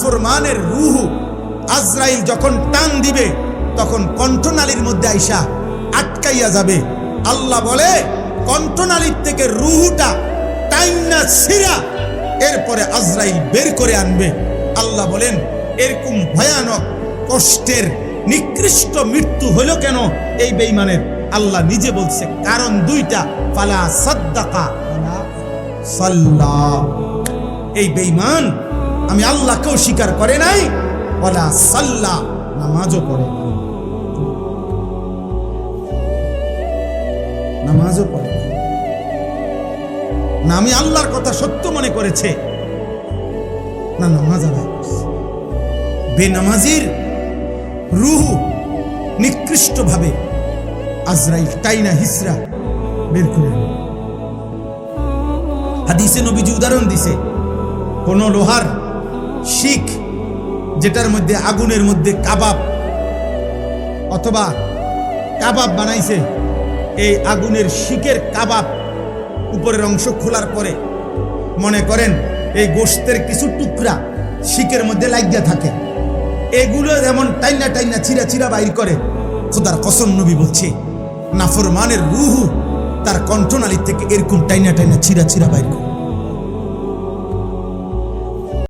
নাফরমানের রূহ আজরাইল যখন টান দিবে তখন কণ্ঠনালীর মধ্যে আইসা আটকাইয়া যাবে। আল্লাহ বলে কণ্ঠনালীর থেকে রূহটা টাইনা ছিঁড়া এরপরে আজরাইল বের করে আনবে। আল্লাহ বলেন এরকম ভয়ানক কষ্টের নিকৃষ্ট মৃত্যু হলো কেন এই বেঈমানের? আল্লাহ নিজে বলছে কারণ দুইটা, ফালা সাদ্দাকা ওয়ালা সাল্লা। এই বেঈমান আমি আল্লাহকেও স্বীকার করে নাই, ওয়ালা সাল্লা, নামাজও পড়ে নাই, নামাজও পড়ে নাই। না আমি আল্লাহর কথা সত্য মনে করেছে, না নামাজ আদায় করছে। বেনামাজির রূহ নিকৃষ্ট ভাবে আজরাইল টাইনা হিসরা বের করে। হাদিসে নবীজি উদাহরণ দিছে, কোন লোহার শিক যেটার মধ্যে আগুনের মধ্যে কাবাব অথবা কাবাব বানাইছে, এই আগুনের শিকের কাবাব উপরের অংশ খোলার পরে মনে করেন এই গোশতের কিছু টুকরা শিকের মধ্যে লাগিয়া থাকে, এগুলো যেমন টাইনা টাইনা চিরা চিরা বাইর করে, খোদার কসম নবী বলছে নাফরমানের রূহ তার কণ্ঠনালী থেকে এরকম টাইনা টাইনা চিরা চিরা বাইর করে।